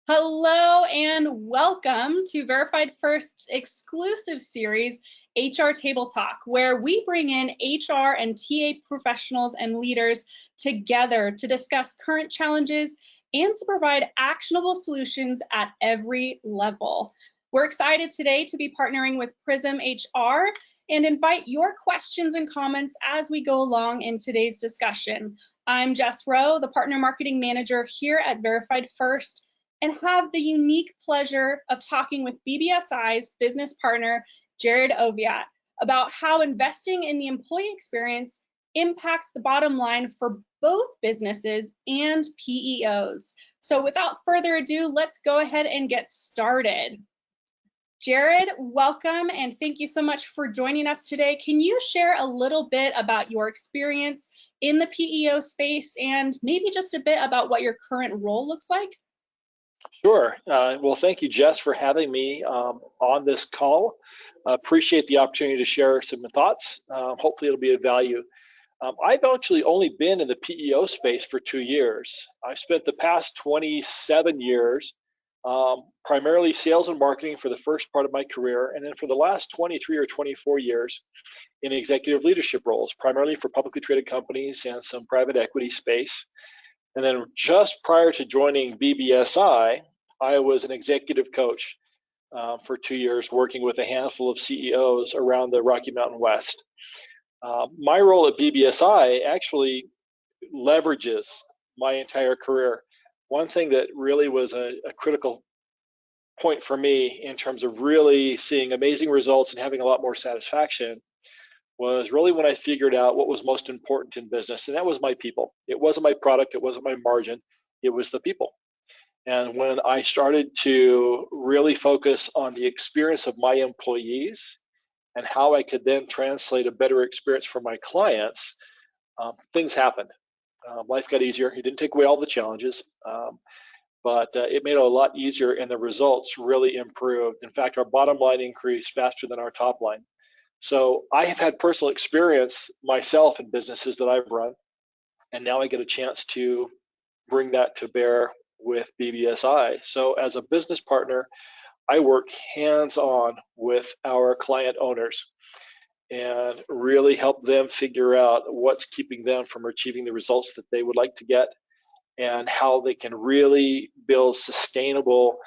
Hello and welcome to Verified First's exclusive series, HR Table Talk, where we bring in HR and TA professionals and leaders together to discuss current challenges and to provide actionable solutions at every level. We're excited today to be partnering with Prism HR and invite your questions and comments as we go along in today's discussion. I'm Jess Rowe, the Partner Marketing Manager here at Verified First, and have the unique pleasure of talking with BBSI's business partner, Jared Oviatt, about how investing in the employee experience impacts the bottom line for both businesses and PEOs. So without further ado, let's go ahead and get started. Jared, welcome, and thank you so much for joining us today. Can you share a little bit about your experience in the PEO space and maybe just a bit about what your current role looks like? Sure. Well, thank you, Jess, for having me on this call. Appreciate the opportunity to share some thoughts. Hopefully it'll be of value. I've actually only been in the PEO space for 2 years. I've spent the past 27 years primarily sales and marketing for the first part of my career, and then for the last 23 or 24 years in executive leadership roles, primarily for publicly traded companies and some private equity space. And then just prior to joining BBSI, I was an executive coach for 2 years, working with a handful of CEOs around the Rocky Mountain West. My role at BBSI actually leverages my entire career. One thing that really was a critical point for me in terms of really seeing amazing results and having a lot more satisfaction was really when I figured out what was most important in business, and that was my people. It wasn't my product, it wasn't my margin, it was the people. And when I started to really focus on the experience of my employees and how I could then translate a better experience for my clients, things happened. Life got easier. It didn't take away all the challenges, but it made it a lot easier, and the results really improved. In fact, our bottom line increased faster than our top line. So I have had personal experience myself in businesses that I've run, and now I get a chance to bring that to bear with BBSI. So as a business partner, I work hands-on with our client owners and really help them figure out what's keeping them from achieving the results that they would like to get and how they can really build sustainable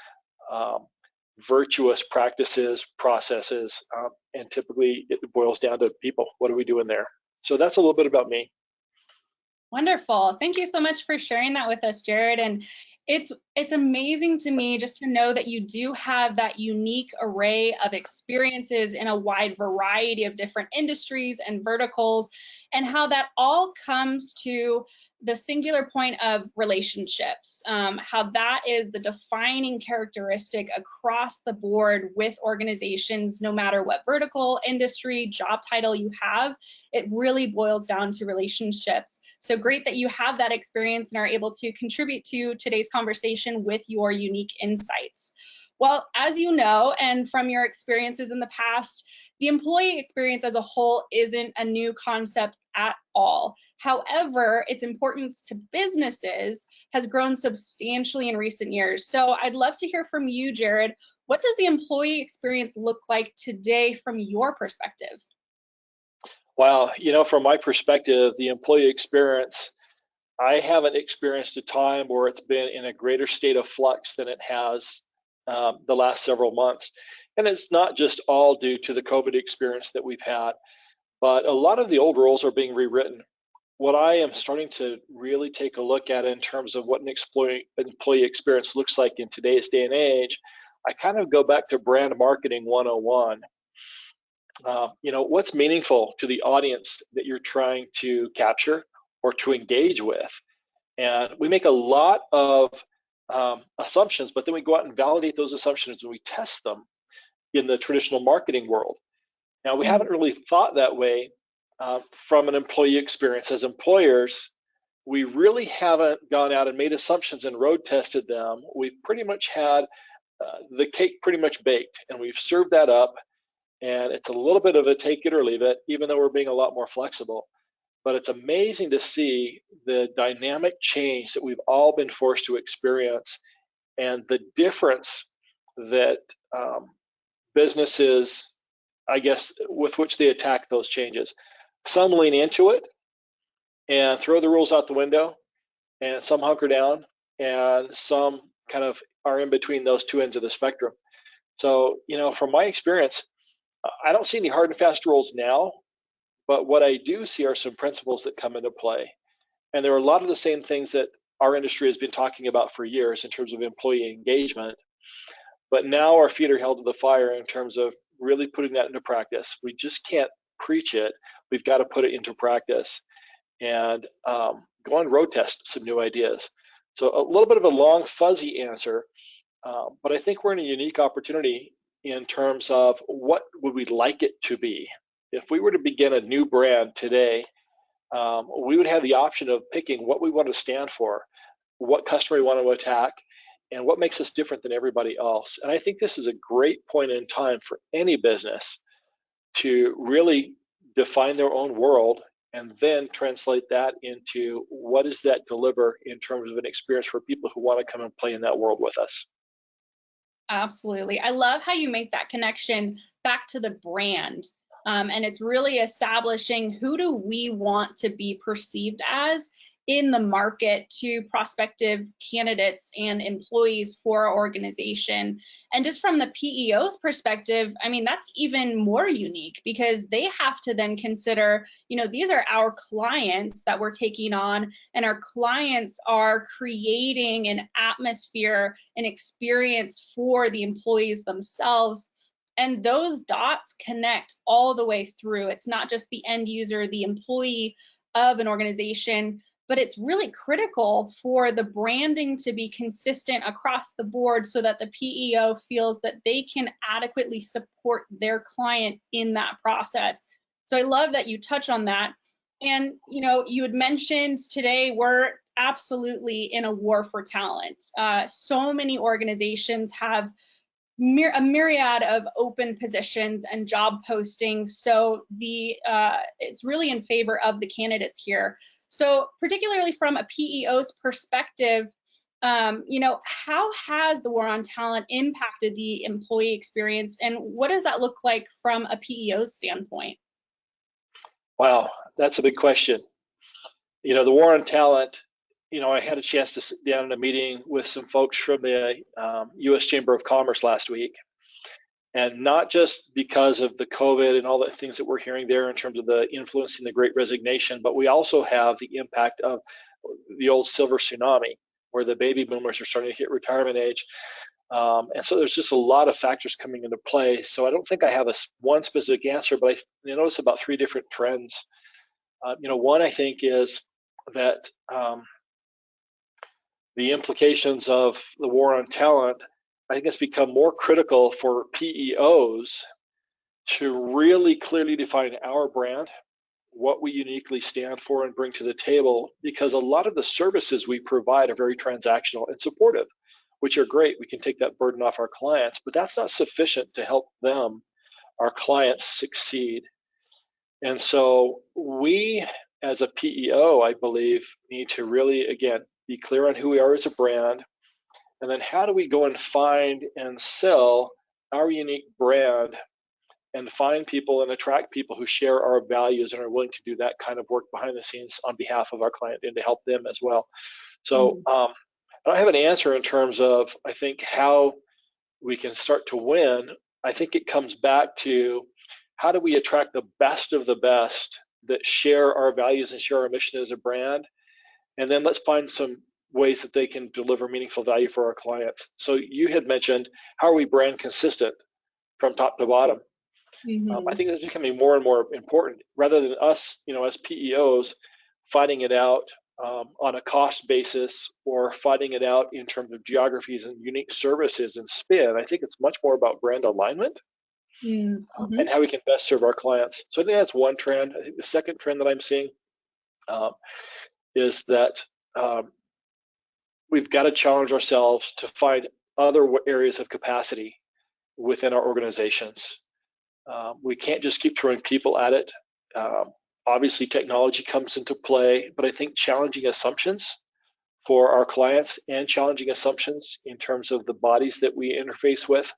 virtuous practices, processes, and typically it boils down to people. What are we doing there? So that's a little bit about me. Wonderful. Thank you so much for sharing that with us, Jared. And it's amazing to me just to know that you do have that unique array of experiences in a wide variety of different industries and verticals, and how that all comes to the singular point of relationships, how that is the defining characteristic across the board with organizations, no matter what vertical, industry, job title you have. It really boils down to relationships. So great that you have that experience and are able to contribute to today's conversation with your unique insights. Well, as you know, and from your experiences in the past, the employee experience as a whole isn't a new concept at all. However, its importance to businesses has grown substantially in recent years. So I'd love to hear from you, Jared. What does the employee experience look like today from your perspective? Well, from my perspective, the employee experience, I haven't experienced a time where it's been in a greater state of flux than it has the last several months. And it's not just all due to the COVID experience that we've had, but a lot of the old roles are being rewritten. What I am starting to really take a look at in terms of what an employee experience looks like in today's day and age, I kind of go back to brand marketing 101. What's meaningful to the audience that you're trying to capture or to engage with? And we make a lot of assumptions, but then we go out and validate those assumptions and we test them in the traditional marketing world. Now, we haven't really thought that way from an employee experience. As employers, we really haven't gone out and made assumptions and road tested them. We've pretty much had the cake pretty much baked, and we've served that up. And it's a little bit of a take it or leave it, even though we're being a lot more flexible. But it's amazing to see the dynamic change that we've all been forced to experience and the difference that businesses, I guess, with which they attack those changes. Some lean into it and throw the rules out the window, and some hunker down, and some kind of are in between those two ends of the spectrum. So, from my experience, I don't see any hard and fast rules now, but what I do see are some principles that come into play. And there are a lot of the same things that our industry has been talking about for years in terms of employee engagement. But now our feet are held to the fire in terms of really putting that into practice. We just can't preach it. We've got to put it into practice and go and road test some new ideas. So a little bit of a long, fuzzy answer, but I think we're in a unique opportunity in terms of what would we like it to be. If we were to begin a new brand today, we would have the option of picking what we want to stand for, what customer we want to attack, and what makes us different than everybody else. And I think this is a great point in time for any business to really define their own world and then translate that into what does that deliver in terms of an experience for people who want to come and play in that world with us. Absolutely. I love how you make that connection back to the brand. And it's really establishing who do we want to be perceived as in the market to prospective candidates and employees for our organization. And just from the PEO's perspective, I mean, that's even more unique because they have to then consider, these are our clients that we're taking on, and our clients are creating an atmosphere, an experience for the employees themselves. And those dots connect all the way through. It's not just the end user, the employee of an organization, but it's really critical for the branding to be consistent across the board so that the PEO feels that they can adequately support their client in that process. So I love that you touch on that. And, you had mentioned today we're absolutely in a war for talent. So many organizations have a myriad of open positions and job postings. So it's really in favor of the candidates here. So particularly from a PEO's perspective, how has the war on talent impacted the employee experience, and what does that look like from a PEO's standpoint? Wow, that's a big question. The war on talent, I had a chance to sit down in a meeting with some folks from the U.S. Chamber of Commerce last week. And not just because of the COVID and all the things that we're hearing there in terms of the influencing the Great Resignation, but we also have the impact of the old silver tsunami, where the baby boomers are starting to hit retirement age. And so there's just a lot of factors coming into play. So I don't think I have one specific answer, but I notice about three different trends. One I think is that the implications of the war on talent, I think it's become more critical for PEOs to really clearly define our brand, what we uniquely stand for and bring to the table, because a lot of the services we provide are very transactional and supportive, which are great. We can take that burden off our clients, but that's not sufficient to help them, our clients, succeed. And so we, as a PEO, I believe, need to really, again, be clear on who we are as a brand, and then how do we go and find and sell our unique brand and find people and attract people who share our values and are willing to do that kind of work behind the scenes on behalf of our client and to help them as well. So I don't have an answer in terms of, I think, how we can start to win. I think it comes back to how do we attract the best of the best that share our values and share our mission as a brand, and then let's find some ways that they can deliver meaningful value for our clients. So you had mentioned, how are we brand consistent from top to bottom? I think that's becoming more and more important, rather than us, as PEOs, fighting it out on a cost basis or fighting it out in terms of geographies and unique services and spin. I think it's much more about brand alignment and how we can best serve our clients. So I think that's one trend. I think the second trend that I'm seeing is that we've got to challenge ourselves to find other areas of capacity within our organizations. We can't just keep throwing people at it. Obviously, technology comes into play, but I think challenging assumptions, for our clients and challenging assumptions in terms of the bodies that we interface with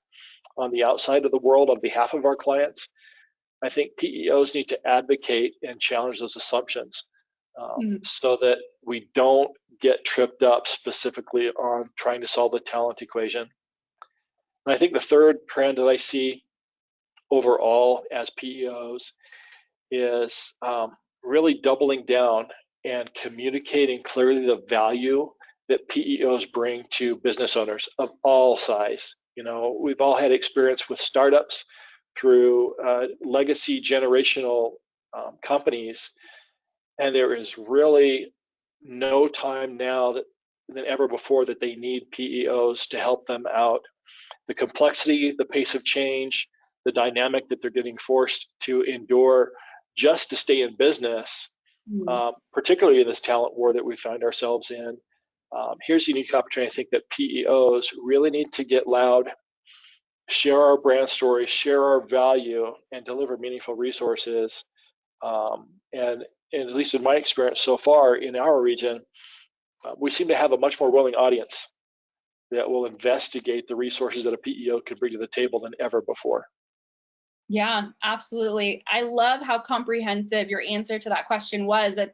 on the outside of the world on behalf of our clients. I think PEOs need to advocate and challenge those assumptions so that we don't get tripped up specifically on trying to solve the talent equation. And I think the third trend that I see overall as PEOs is really doubling down and communicating clearly the value that PEOs bring to business owners of all size. You know, we've all had experience with startups through legacy generational companies, and there is really no time now than ever before that they need PEOs to help them out. The complexity, the pace of change, the dynamic that they're getting forced to endure just to stay in business, particularly in this talent war that we find ourselves in. Here's a unique opportunity. I think that PEOs really need to get loud, share our brand story, share our value, and deliver meaningful resources. And at least in my experience so far in our region, we seem to have a much more willing audience that will investigate the resources that a PEO could bring to the table than ever before. Yeah, absolutely. I love how comprehensive your answer to that question was, that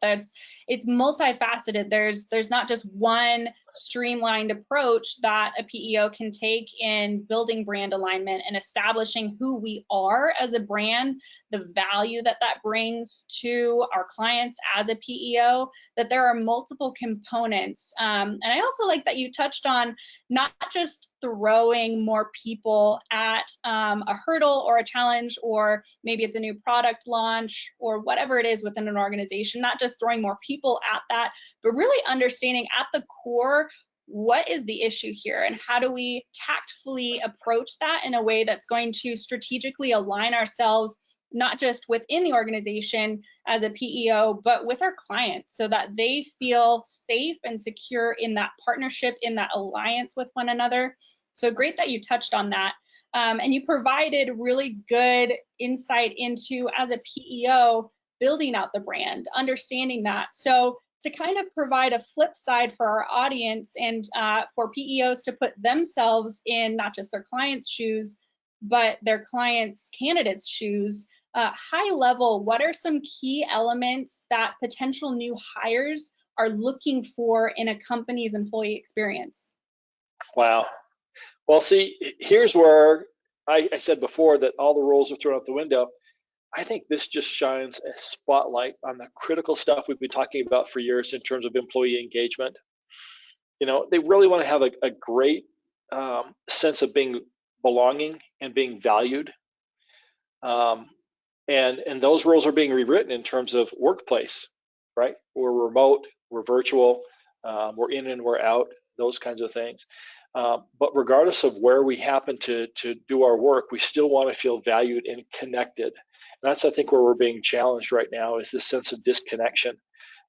it's multifaceted. There's not just one streamlined approach that a PEO can take in building brand alignment and establishing who we are as a brand, the value that brings to our clients as a PEO, that there are multiple components. And I also like that you touched on not just throwing more people at a hurdle or a challenge, or maybe it's a new product launch or whatever it is within an organization, not just throwing more people at that, but really understanding at the core, what is the issue here and how do we tactfully approach that in a way that's going to strategically align ourselves, not just within the organization as a PEO, but with our clients, so that they feel safe and secure in that partnership, in that alliance with one another. So great that you touched on that. And you provided really good insight into, as a PEO, building out the brand, understanding that. So to kind of provide a flip side for our audience and for PEOs to put themselves in not just their clients' shoes, but their clients' candidates' shoes, high level, what are some key elements that potential new hires are looking for in a company's employee experience? Wow. Well, see, here's where I said before that all the rules are thrown out the window. I think this just shines a spotlight on the critical stuff we've been talking about for years in terms of employee engagement. You know, they really want to have a great sense of being belonging and being valued. And those rules are being rewritten in terms of workplace, right? We're remote, we're virtual, we're in and we're out, those kinds of things. But regardless of where we happen to do our work, we still want to feel valued and connected. And that's, I think, where we're being challenged right now, is this sense of disconnection.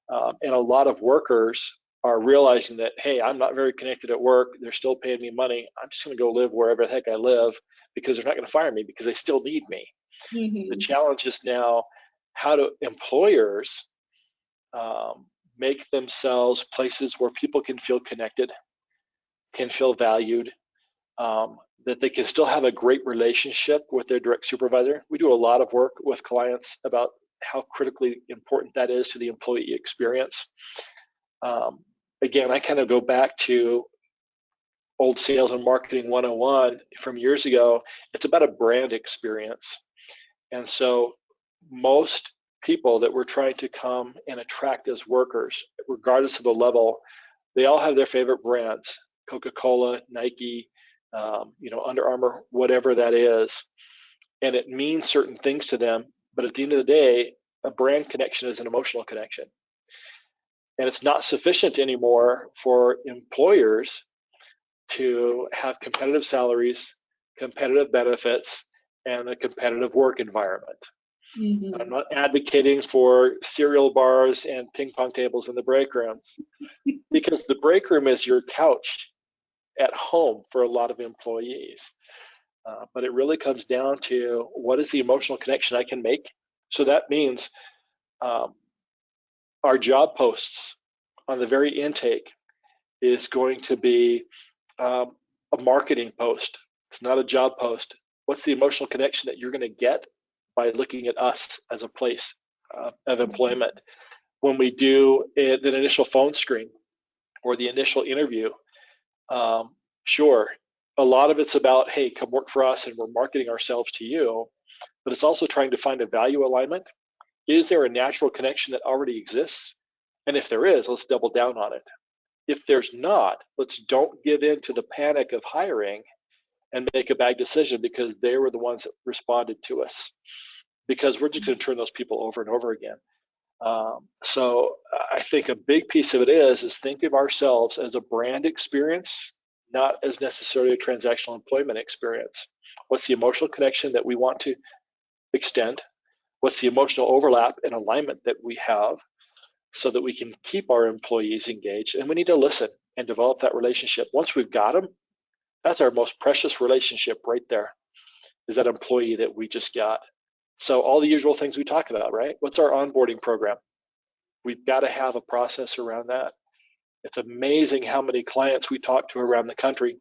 And a lot of workers are realizing that, hey, I'm not very connected at work. They're still paying me money. I'm just going to go live wherever the heck I live, because they're not going to fire me because they still need me. The challenge is now, how do employers make themselves places where people can feel connected, can feel valued, that they can still have a great relationship with their direct supervisor. We do a lot of work with clients about how critically important that is to the employee experience. Again, I kind of go back to old sales and marketing 101 from years ago. It's about a brand experience. And so most people that we're trying to come and attract as workers, regardless of the level, they all have their favorite brands: Coca-Cola, Nike, Under Armour, whatever that is. And it means certain things to them. But at the end of the day, a brand connection is an emotional connection. And it's not sufficient anymore for employers to have competitive salaries, competitive benefits, and a competitive work environment. I'm not advocating for cereal bars and ping pong tables in the break rooms, because the break room is your couch at home for a lot of employees. But it really comes down to, what is the emotional connection I can make? So that means our job posts on the very intake is going to be a marketing post. It's not a job post. What's the emotional connection that you're going to get by looking at us as a place of employment? When we do an initial phone screen or the initial interview, sure, a lot of it's about, hey, come work for us and we're marketing ourselves to you, but it's also trying to find a value alignment. Is there a natural connection that already exists? And if there is, let's double down on it. If there's not, let's don't give in to the panic of hiring and make a bad decision because they were the ones that responded to us, because we're just going to turn those people over and over again. So I think a big piece of it is think of ourselves as a brand experience, not as necessarily a transactional employment experience. What's the emotional connection that we want to extend? What's the emotional overlap and alignment that we have so that we can keep our employees engaged? And we need to listen and develop that relationship. Once we've got them, that's our most precious relationship right there, is that employee that we just got. So all the usual things we talk about, right? What's our onboarding program? We've got to have a process around that. It's amazing how many clients we talk to around the country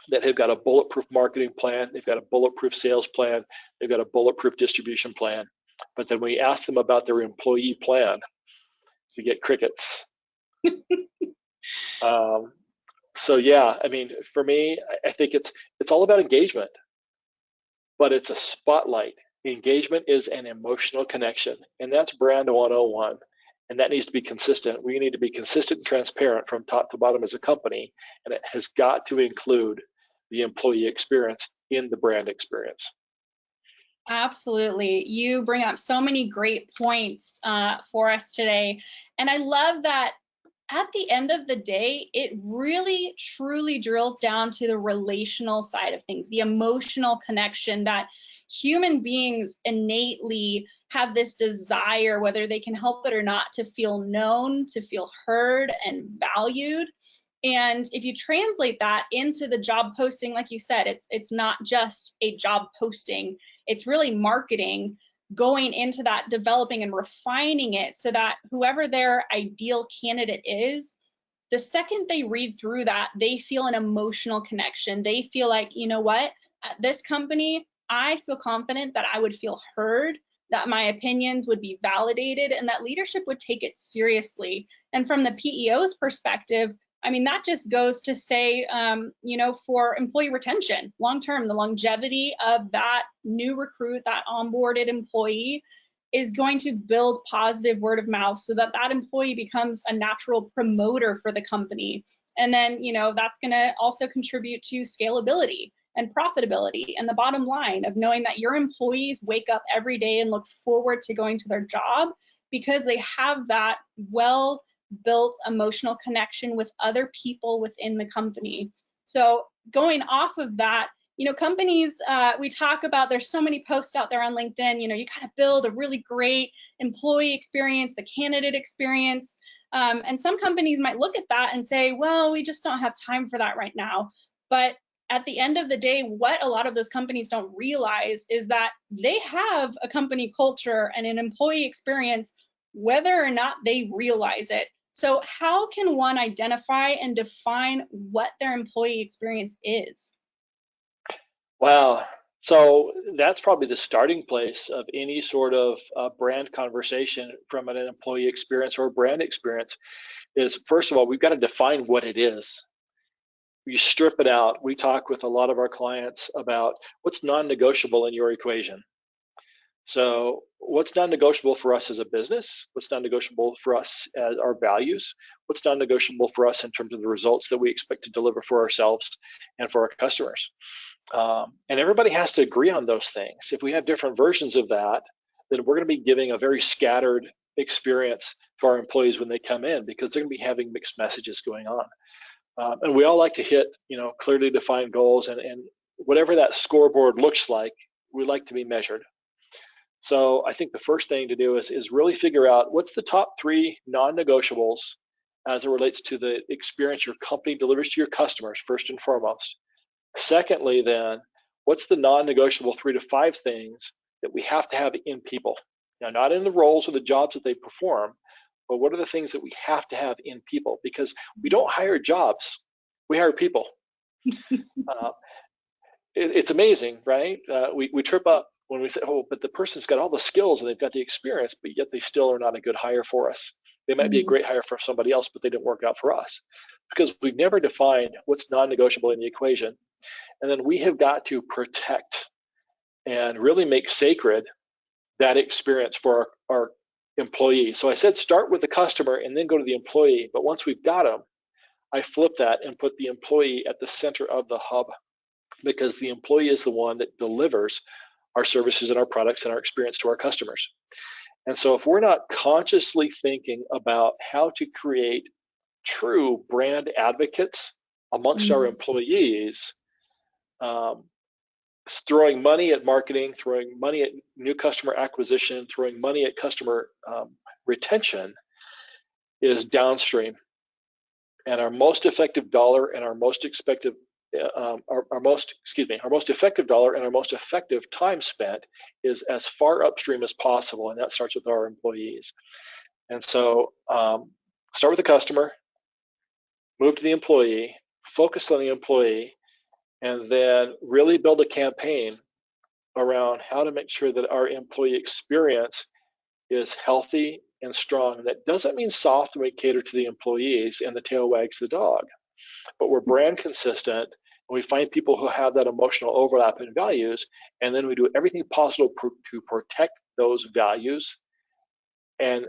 that have got a bulletproof marketing plan, they've got a bulletproof sales plan, they've got a bulletproof distribution plan. But then we ask them about their employee plan, we get crickets. So yeah, I mean, for me, I think it's all about engagement, but it's a spotlight. Engagement is an emotional connection, and that's brand 101. And that needs to be consistent. We need to be consistent and transparent from top to bottom as a company, and it has got to include the employee experience in the brand experience. Absolutely. You bring up so many great points for us today. And I love that at the end of the day, it really truly drills down to the relational side of things, the emotional connection that human beings innately have this desire, whether they can help it or not, to feel known, to feel heard and valued. And if you translate that into the job posting, like you said, it's not just a job posting, it's really marketing, going into that, developing and refining it so that whoever their ideal candidate is, the second they read through that, they feel an emotional connection. They feel like, you know what, at this company, I feel confident that I would feel heard, that my opinions would be validated, and that leadership would take it seriously. And from the PEO's perspective, I mean, that just goes to say, you know, for employee retention, long-term, the longevity of that new recruit, that onboarded employee is going to build positive word of mouth so that that employee becomes a natural promoter for the company. And then, you know, that's going to also contribute to scalability and profitability and the bottom line of knowing that your employees wake up every day and look forward to going to their job because they have that well-built emotional connection with other people within the company. So going off of that, you know, companies, we talk about, there's so many posts out there on LinkedIn, you know, you got to build a really great employee experience, the candidate experience. And some companies might look at that and say, well, we just don't have time for that right now. But at the end of the day, what a lot of those companies don't realize is that they have a company culture and an employee experience, whether or not they realize it. So how can one identify and define what their employee experience is? Wow. So that's probably the starting place of any sort of brand conversation from an employee experience or brand experience is, first of all, we've got to define what it is. You strip it out. We talk with a lot of our clients about what's non-negotiable in your equation. So what's non-negotiable for us as a business? What's non-negotiable for us as our values? What's non-negotiable for us in terms of the results that we expect to deliver for ourselves and for our customers? And everybody has to agree on those things. If we have different versions of that, then we're going to be giving a very scattered experience to our employees when they come in, because they're going to be having mixed messages going on. And we all like to hit, you know, clearly defined goals, and whatever that scoreboard looks like, we like to be measured. So I think the first thing to do is really figure out what's the top 3 non-negotiables as it relates to the experience your company delivers to your customers, first and foremost. Secondly, then, what's the non-negotiable 3 to 5 things that we have to have in people? Now, not in the roles or the jobs that they perform, Well, what are the things that we have to have in people? Because we don't hire jobs, we hire people. It's amazing, right? We trip up when we say, oh, but the person's got all the skills and they've got the experience, but yet they still are not a good hire for us. They might be a great hire for somebody else, but they didn't work out for us because we've never defined what's non-negotiable in the equation. And then we have got to protect and really make sacred that experience for our employee. So I said start with the customer and then go to the employee. But once we've got them, I flip that and put the employee at the center of the hub, because the employee is the one that delivers our services and our products and our experience to our customers. And so if we're not consciously thinking about how to create true brand advocates amongst our employees, throwing money at marketing, throwing money at new customer acquisition, throwing money at customer retention is downstream. And our most effective dollar and our most effective dollar and our most effective time spent is as far upstream as possible, and that starts with our employees. And so start with the customer, move to the employee, focus on the employee, and then really build a campaign around how to make sure that our employee experience is healthy and strong. And that doesn't mean soft and we cater to the employees and the tail wags the dog, but we're brand consistent. We find people who have that emotional overlap in values, and then we do everything possible to protect those values. And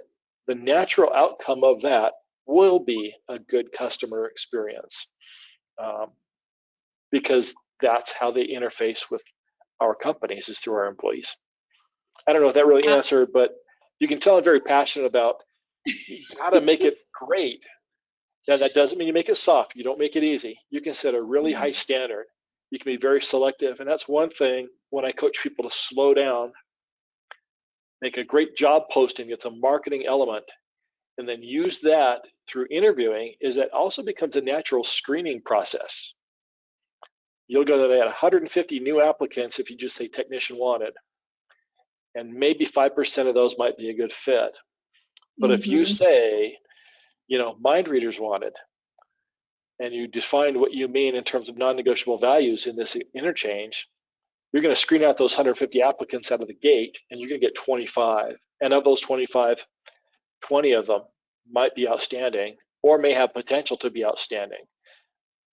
the natural outcome of that will be a good customer experience, because that's how they interface with our companies, is through our employees. I don't know if that really answered, but you can tell I'm very passionate about how to make it great. Now, that doesn't mean you make it soft. You don't make it easy. You can set a really high standard. You can be very selective. And that's one thing when I coach people to slow down, make a great job posting. It's a marketing element. And then use that through interviewing, is that also becomes a natural screening process. You'll go to 150 new applicants if you just say technician wanted. And maybe 5% of those might be a good fit. But if you say, mind readers wanted, and you define what you mean in terms of non-negotiable values in this interchange, you're going to screen out those 150 applicants out of the gate, and you're going to get 25. And of those 25, 20 of them might be outstanding or may have potential to be outstanding.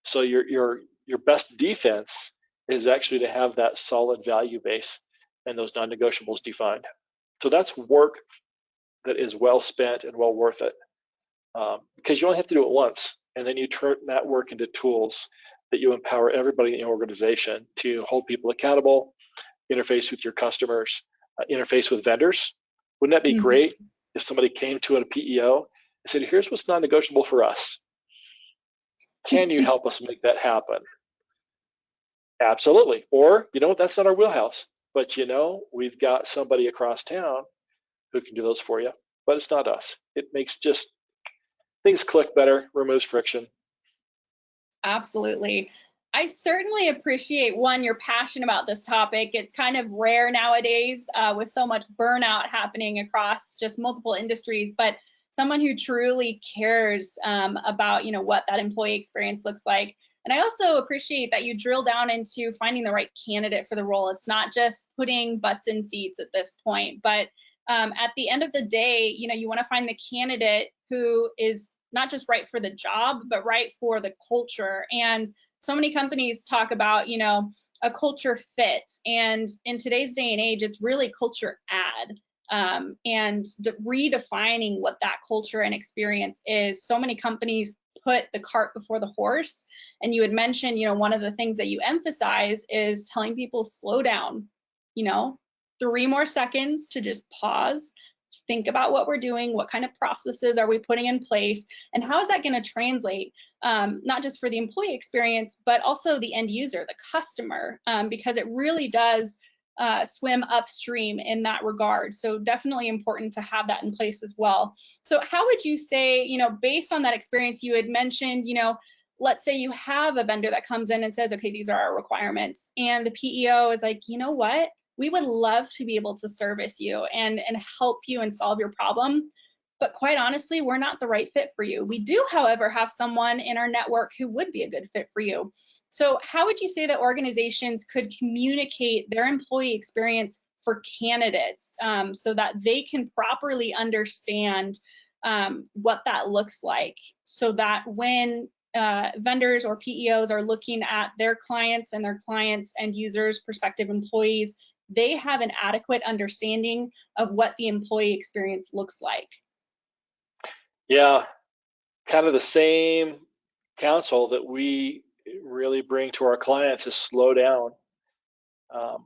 So your best defense is actually to have that solid value base and those non-negotiables defined. So that's work that is well spent and well worth it, because you only have to do it once, and then you turn that work into tools that you empower everybody in the organization to hold people accountable, interface with your customers, interface with vendors. Wouldn't that be great if somebody came to a PEO and said, here's what's non-negotiable for us. Can you help us make that happen? Absolutely. Or, that's not our wheelhouse, but we've got somebody across town who can do those for you, but it's not us. It makes just things click better, removes friction. Absolutely. I certainly appreciate, one, your passion about this topic. It's kind of rare nowadays with so much burnout happening across just multiple industries, but someone who truly cares about, what that employee experience looks like. And I also appreciate that you drill down into finding the right candidate for the role. It's not just putting butts in seats at this point, but at the end of the day, you want to find the candidate who is not just right for the job, but right for the culture. And so many companies talk about, a culture fit. And in today's day and age, it's really culture add. And redefining what that culture and experience is. So many companies put the cart before the horse. And you had mentioned, one of the things that you emphasize is telling people slow down, 3 more seconds to just pause, think about what we're doing, what kind of processes are we putting in place, and how is that going to translate, not just for the employee experience, but also the end user, the customer, because it really does swim upstream in that regard. So definitely important to have that in place as well. So how would you say, based on that experience you had mentioned, let's say you have a vendor that comes in and says, okay, these are our requirements, and the PEO is like, you know what? We would love to be able to service you and help you and solve your problem. but quite honestly, we're not the right fit for you. We do, however, have someone in our network who would be a good fit for you. So how would you say that organizations could communicate their employee experience for candidates so that they can properly understand what that looks like, so that when vendors or PEOs are looking at their clients and their clients' end users, prospective employees, they have an adequate understanding of what the employee experience looks like? Yeah, kind of the same counsel that we really bring to our clients is slow down. Um,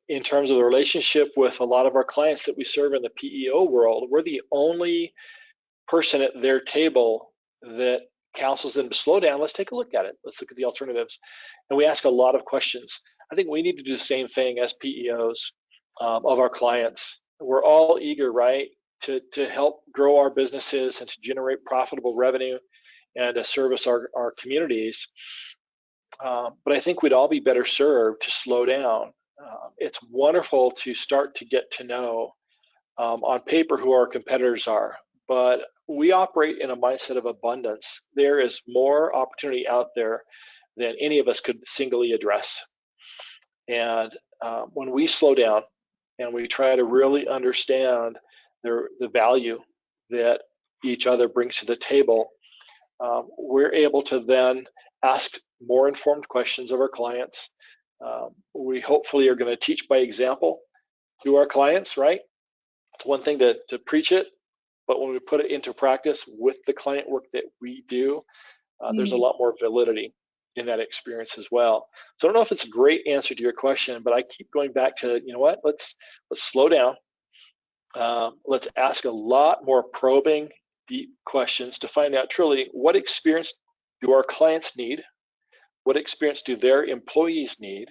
in terms of the relationship with a lot of our clients that we serve in the PEO world, we're the only person at their table that counsels them to slow down. Let's take a look at it. Let's look at the alternatives. And we ask a lot of questions. I think we need to do the same thing as PEOs of our clients. We're all eager, right, to help grow our businesses and to generate profitable revenue and to service our communities. But I think we'd all be better served to slow down. It's wonderful to start to get to know on paper who our competitors are, but we operate in a mindset of abundance. There is more opportunity out there than any of us could singly address. And when we slow down and we try to really understand the value that each other brings to the table, we're able to then ask more informed questions of our clients. We hopefully are going to teach by example to our clients, right? It's one thing to preach it, but when we put it into practice with the client work that we do, there's a lot more validity in that experience as well. So I don't know if it's a great answer to your question, but I keep going back to, you know what, let's slow down. Let's ask a lot more probing, deep questions to find out truly what experience do our clients need, what experience do their employees need,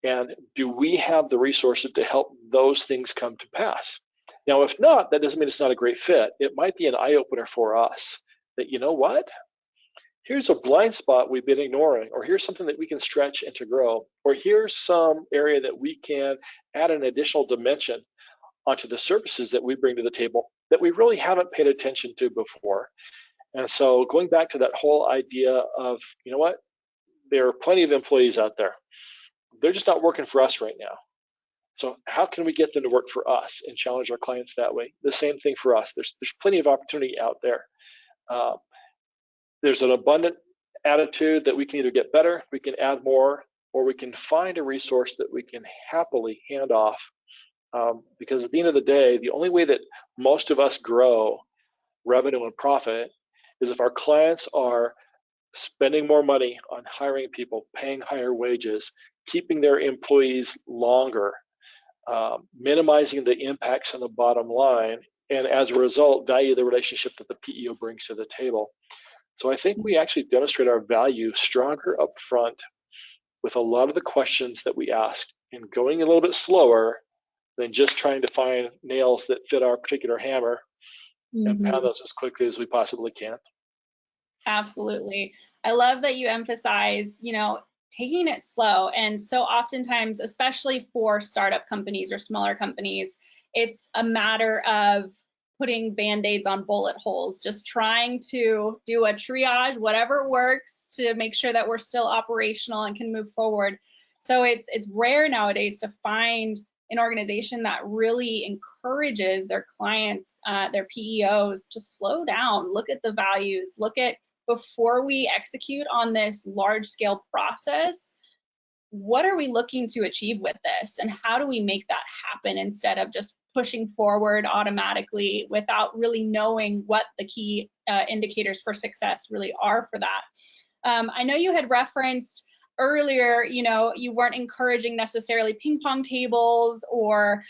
and do we have the resources to help those things come to pass? Now, if not, that doesn't mean it's not a great fit. It might be an eye-opener for us that, you know what, here's a blind spot we've been ignoring, or here's something that we can stretch and to grow, or here's some area that we can add an additional dimension onto the services that we bring to the table that we really haven't paid attention to before. And so going back to that whole idea of, you know what, there are plenty of employees out there. They're just not working for us right now. So how can we get them to work for us and challenge our clients that way? The same thing for us. There's plenty of opportunity out there. There's an abundant attitude that we can either get better, we can add more, or we can find a resource that we can happily hand off. Because at the end of the day, the only way that most of us grow revenue and profit is if our clients are spending more money on hiring people, paying higher wages, keeping their employees longer, minimizing the impacts on the bottom line, and as a result, value the relationship that the PEO brings to the table. So I think we actually demonstrate our value stronger up front with a lot of the questions that we ask and going a little bit slower than just trying to find nails that fit our particular hammer and pound those as quickly as we possibly can. Absolutely. I love that you emphasize, taking it slow. And so oftentimes, especially for startup companies or smaller companies, it's a matter of putting Band-Aids on bullet holes, just trying to do a triage, whatever works, to make sure that we're still operational and can move forward. So it's rare nowadays to find an organization that really encourages their clients, their PEOs, to slow down, look at the values, look at, before we execute on this large scale process, what are we looking to achieve with this, and how do we make that happen instead of just pushing forward automatically without really knowing what the key indicators for success really are for that. I know you had referenced earlier, you weren't encouraging necessarily ping pong tables or,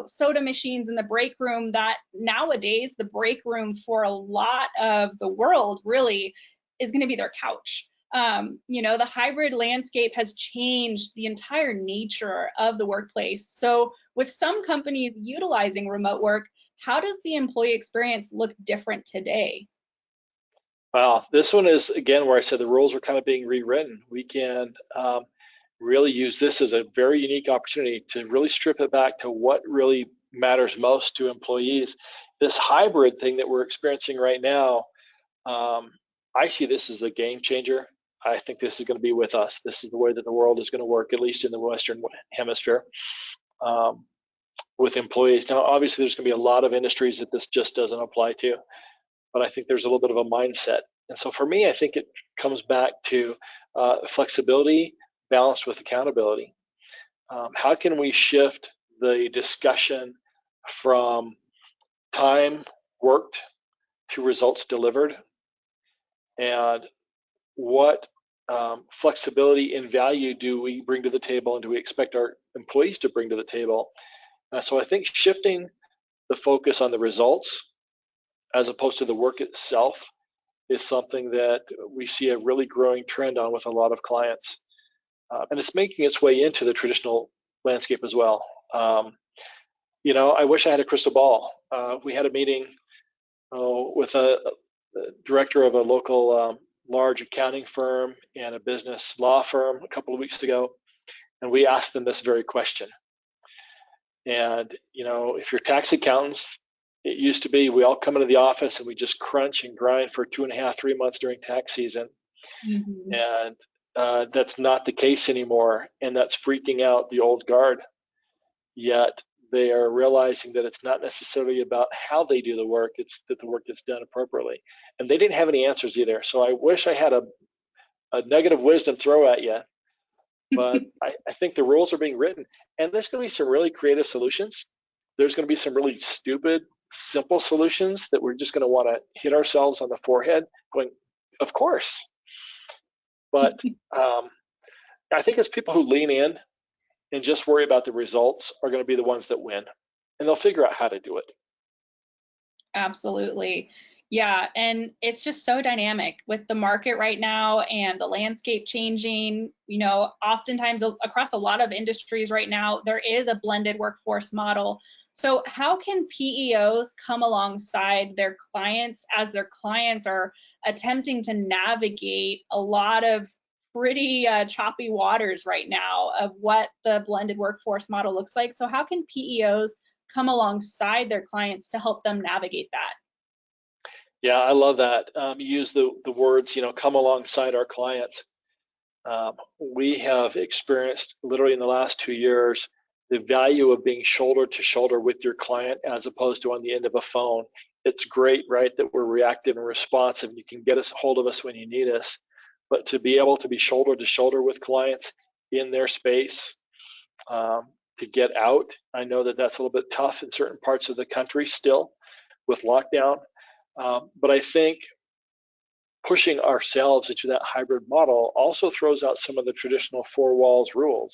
soda machines in the break room. That nowadays the break room for a lot of the world really is going to be their couch. The hybrid landscape has changed the entire nature of the workplace. So with some companies utilizing remote work, how does the employee experience look different today? Well, this one is, again, where I said the rules are kind of being rewritten. We can really use this as a very unique opportunity to really strip it back to what really matters most to employees. this hybrid thing that we're experiencing right now, I see this as the game changer. I think this is going to be with us. This is the way that the world is going to work, at least in the Western Hemisphere, with employees. Now, obviously, there's going to be a lot of industries that this just doesn't apply to, but I think there's a little bit of a mindset. And so for me, I think it comes back to flexibility balanced with accountability. How can we shift the discussion from time worked to results delivered? And what flexibility and value do we bring to the table, and do we expect our employees to bring to the table? So I think shifting the focus on the results as opposed to the work itself is something that we see a really growing trend on with a lot of clients. And it's making its way into the traditional landscape as well. I wish I had a crystal ball. We had a meeting with a director of a local large accounting firm and a business law firm a couple of weeks ago, and we asked them this very question. And if you're tax accountants, it used to be we all come into the office and we just crunch and grind for 2.5, 3 months during tax season. Mm-hmm. And that's not the case anymore, and that's freaking out the old guard. Yet they are realizing that it's not necessarily about how they do the work, it's that the work is done appropriately. And they didn't have any answers either. So I wish I had a negative wisdom throw at you, but I think the rules are being written. And there's going to be some really creative solutions. There's going to be some really stupid, simple solutions that we're just going to want to hit ourselves on the forehead going, of course. But I think it's people who lean in and just worry about the results are going to be the ones that win, and they'll figure out how to do it. Absolutely. Yeah, and it's just so dynamic with the market right now and the landscape changing. Oftentimes across a lot of industries right now, there is a blended workforce model. So how can PEOs come alongside their clients as their clients are attempting to navigate a lot of pretty choppy waters right now of what the blended workforce model looks like? So how can PEOs come alongside their clients to help them navigate that? Yeah, I love that. You use the words, come alongside our clients. We have experienced literally in the last 2 years the value of being shoulder to shoulder with your client as opposed to on the end of a phone. It's great, right, that we're reactive and responsive. You can get a hold of us when you need us. But to be able to be shoulder to shoulder with clients in their space, to get out, I know that that's a little bit tough in certain parts of the country still with lockdown. But I think pushing ourselves into that hybrid model also throws out some of the traditional four walls rules.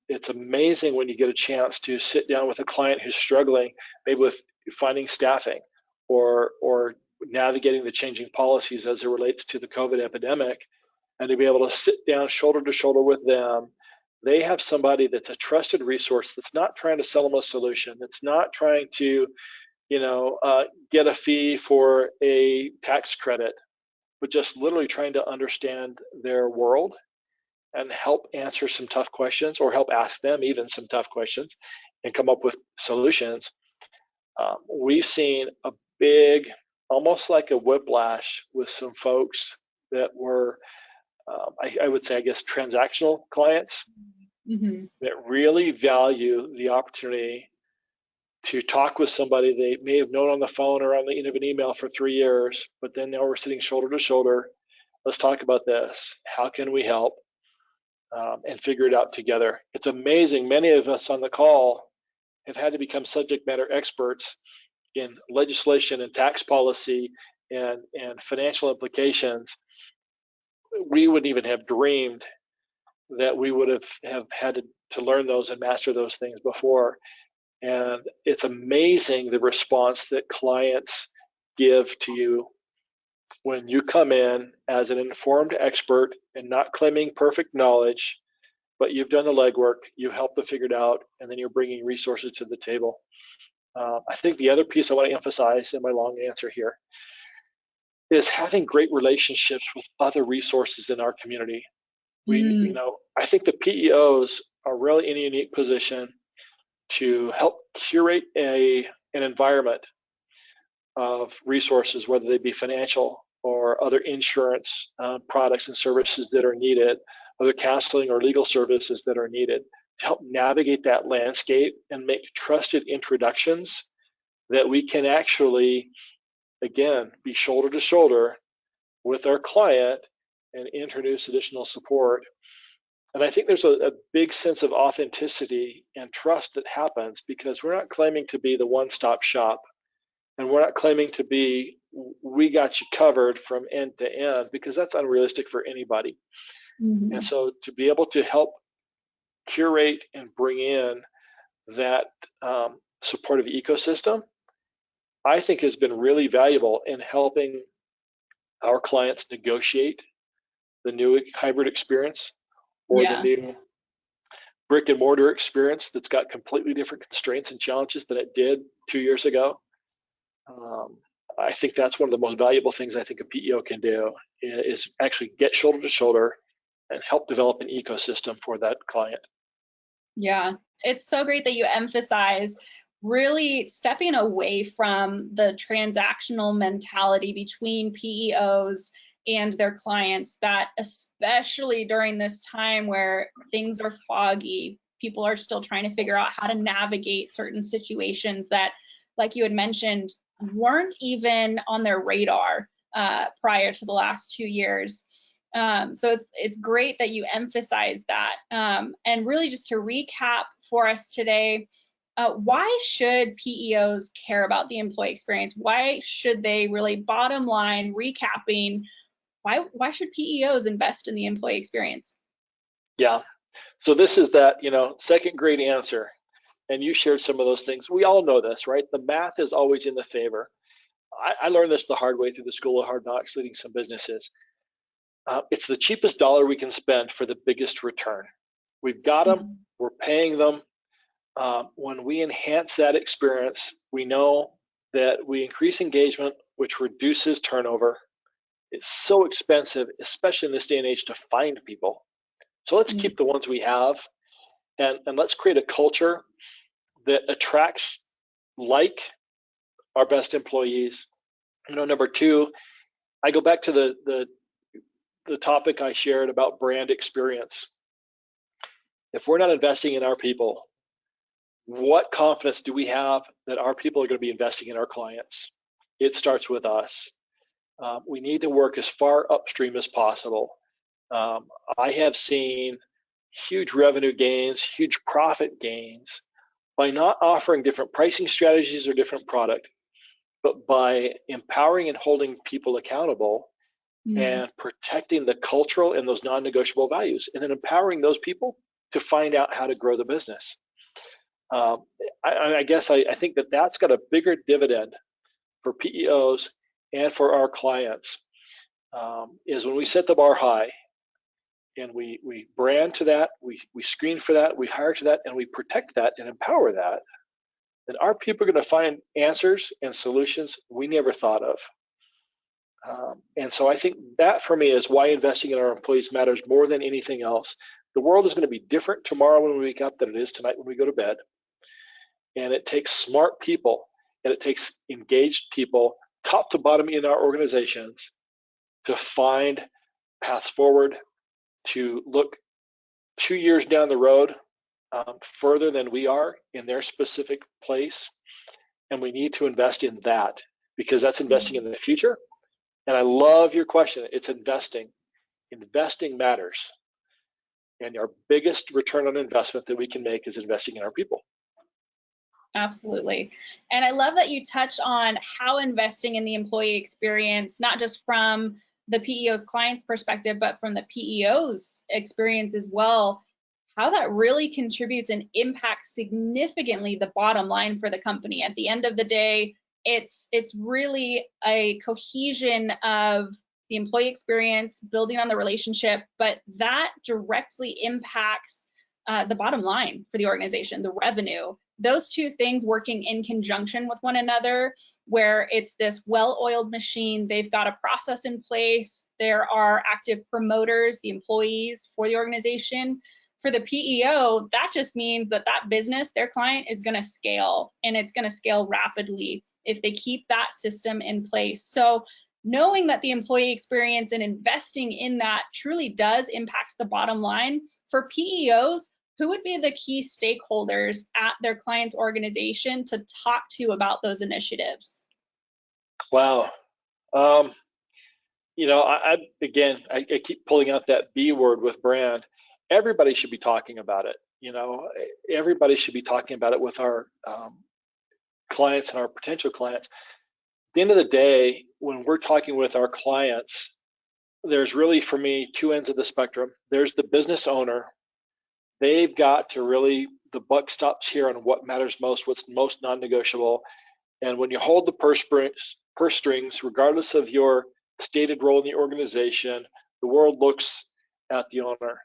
It's amazing when you get a chance to sit down with a client who's struggling, maybe with finding staffing or navigating the changing policies as it relates to the COVID epidemic, and to be able to sit down shoulder to shoulder with them. They have somebody that's a trusted resource that's not trying to sell them a solution, that's not trying to get a fee for a tax credit, but just literally trying to understand their world and help answer some tough questions, or help ask them even some tough questions and come up with solutions. We've seen a big, almost like a whiplash with some folks that were, I would say, I guess, transactional clients, mm-hmm. that really value the opportunity to talk with somebody they may have known on the phone or on the end of an email for 3 years, but then now we're sitting shoulder to shoulder. Let's talk about this. How can we help? And figure it out together. It's amazing. Many of us on the call have had to become subject matter experts in legislation and tax policy and financial implications. We wouldn't even have dreamed that we would have had to learn those and master those things before. And it's amazing the response that clients give to you when you come in as an informed expert and not claiming perfect knowledge, but you've done the legwork, you've helped to figure it out, and then you're bringing resources to the table. I think the other piece I want to emphasize in my long answer here is having great relationships with other resources in our community. I think the PEOs are really in a unique position to help curate a an environment of resources, whether they be financial or other insurance products and services that are needed, other counseling or legal services that are needed, to help navigate that landscape and make trusted introductions that we can actually, again, be shoulder to shoulder with our client and introduce additional support. And I think there's a big sense of authenticity and trust that happens because we're not claiming to be the one-stop shop, and we're not claiming to be, we got you covered from end to end, because that's unrealistic for anybody. And so to be able to help curate and bring in that supportive ecosystem, I think has been really valuable in helping our clients negotiate the new hybrid experience or the new brick and mortar experience that's got completely different constraints and challenges than it did 2 years ago. I think that's one of the most valuable things I think a PEO can do is actually get shoulder to shoulder and help develop an ecosystem for that client. Yeah, it's so great that you emphasize really stepping away from the transactional mentality between PEOs and their clients, that especially during this time where things are foggy, people are still trying to figure out how to navigate certain situations that, like you had mentioned, weren't even on their radar prior to the last 2 years. So it's great that you emphasize that. And really just to recap for us today, why should PEOs care about the employee experience? Why should they really, bottom line, recapping, why should PEOs invest in the employee experience? Yeah, so this is that, second grade answer. And you shared some of those things. We all know this, right? The math is always in the favor. I learned this the hard way through the School of Hard Knocks, leading some businesses. It's the cheapest dollar we can spend for the biggest return. We've got them, we're paying them. When we enhance that experience, we know that we increase engagement, which reduces turnover. It's so expensive, especially in this day and age, to find people. So let's keep the ones we have, and let's create a culture that attracts like our best employees. Number two, I go back to the topic I shared about brand experience. If we're not investing in our people, what confidence do we have that our people are going to be investing in our clients? It starts with us. We need to work as far upstream as possible. I have seen huge revenue gains, huge profit gains by not offering different pricing strategies or different product, but by empowering and holding people accountable and protecting the cultural and those non-negotiable values, and then empowering those people to find out how to grow the business. I guess I think that's got a bigger dividend for PEOs and for our clients, is when we set the bar high and we brand to that, we screen for that, we hire to that, and we protect that and empower that, then our people are going to find answers and solutions we never thought of. And so I think that for me is why investing in our employees matters more than anything else. The world is going to be different tomorrow when we wake up than it is tonight when we go to bed. And it takes smart people and it takes engaged people, top to bottom in our organizations, to find paths forward, to look 2 years down the road, further than we are in their specific place. And we need to invest in that, because that's investing in the future. And I love your question. It's investing. Investing matters. And our biggest return on investment that we can make is investing in our people. Absolutely. And I love that you touch on how investing in the employee experience, not just from the PEO's client's perspective, but from the PEO's experience as well, how that really contributes and impacts significantly the bottom line for the company. At the end of the day, it's really a cohesion of the employee experience, building on the relationship, but that directly impacts the bottom line for the organization, the revenue. Those two things working in conjunction with one another, where it's this well-oiled machine. They've got a process in place. There are active promoters, the employees for the organization, For the PEO, that just means that that business, their client, is going to scale, and it's going to scale rapidly if they keep that system in place. So knowing that the employee experience and investing in that truly does impact the bottom line. For PEOs, who would be the key stakeholders at their client's organization to talk to about those initiatives? Wow. You know, I keep pulling out that B word with brand. Everybody should be talking about it. You know, everybody should be talking about it with our clients and our potential clients. At the end of the day, when we're talking with our clients, there's really, for me, two ends of the spectrum. There's the business owner. They've got to really, the buck stops here on what matters most, what's most non-negotiable. And when you hold the purse strings, regardless of your stated role in the organization, the world looks at the owner.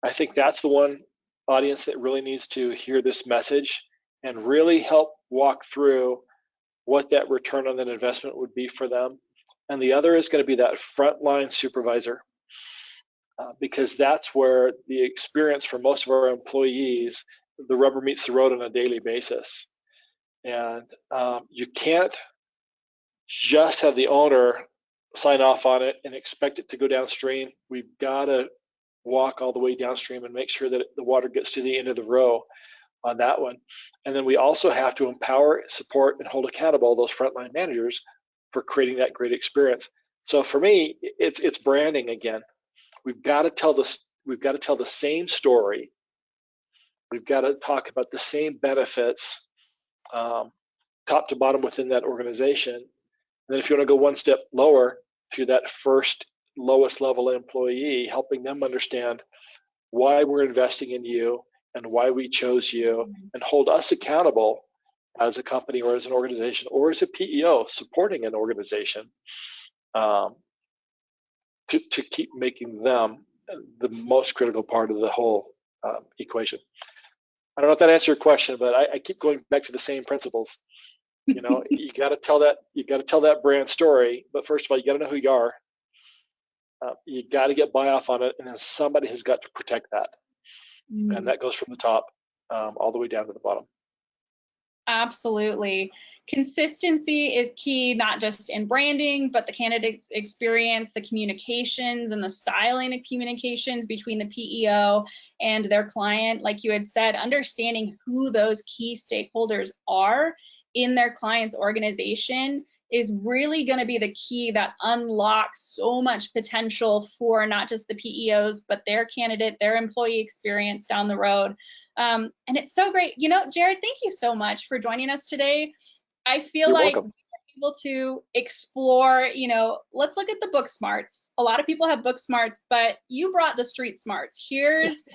I think that's the one audience that really needs to hear this message and really help walk through what that return on that investment would be for them. And the other is going to be that frontline supervisor, because that's where the experience for most of our employees, the rubber meets the road on a daily basis. And you can't just have the owner sign off on it and expect it to go downstream. We've got to walk all the way downstream and make sure that the water gets to the end of the row on that one. And then we also have to empower, support, and hold accountable those frontline managers for creating that great experience. So for me, it's branding again. We've got to tell the same story. We've got to talk about the same benefits, top to bottom within that organization. And then if you want to go one step lower to that first lowest level employee, helping them understand why we're investing in you and why we chose you, and hold us accountable as a company or as an organization or as a PEO supporting an organization to keep making them the most critical part of the whole equation. I don't know if that answered your question, but I keep going back to the same principles. You know, you got to tell that brand story, but first of all, you got to know who you are. You got to get buy-off on it, and then somebody has got to protect that. And that goes from the top all the way down to the bottom. Absolutely. Consistency is key, not just in branding, but the candidate experience, the communications, and the styling of communications between the PEO and their client. Like you had said, understanding who those key stakeholders are in their client's organization is really going to be the key that unlocks so much potential for not just the PEOs, but their candidate, their employee experience down the road. And it's so great. You know, Jared, thank you so much for joining us today. I feel You're like welcome. we were able to explore, you know, let's look at the book smarts. A lot of people have book smarts, but you brought the street smarts. Here's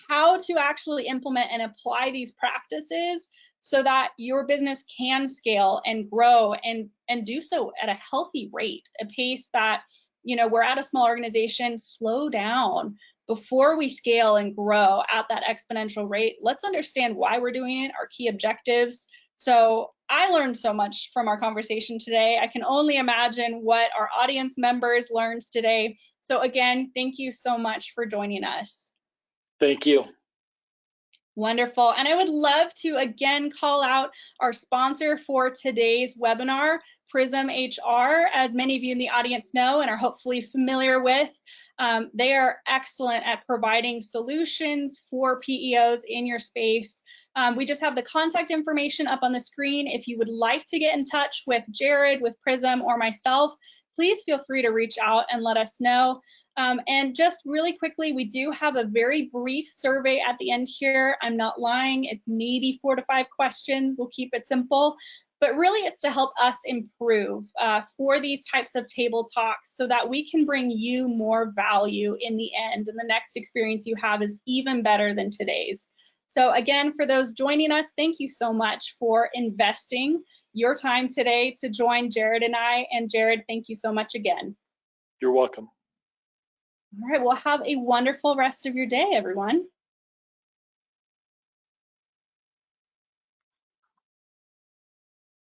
how to actually implement and apply these practices so that your business can scale and grow and do so at a healthy rate, a pace that, you know, we're at a small organization. Slow down before we scale and grow at that exponential rate. Let's understand why we're doing it, our key objectives. So I learned so much from our conversation today. I can only imagine what our audience members learned today. So again, thank you so much for joining us. Thank you. Wonderful. And I would love to again call out our sponsor for today's webinar, Prism HR. As many of you in the audience know and are hopefully familiar with, they are excellent at providing solutions for PEOs in your space. We just have the contact information up on the screen. If you would like to get in touch with Jared, with Prism, or myself, please feel free to reach out and let us know. And just really quickly, we do have a very brief survey at the end here. I'm not lying, it's maybe 4 to 5 questions. We'll keep it simple, but really it's to help us improve for these types of table talks so that we can bring you more value in the end, and the next experience you have is even better than today's. So again, for those joining us, thank you so much for investing your time today to join Jared and I. And Jared, thank you so much again. You're welcome. All right, well, have a wonderful rest of your day, everyone.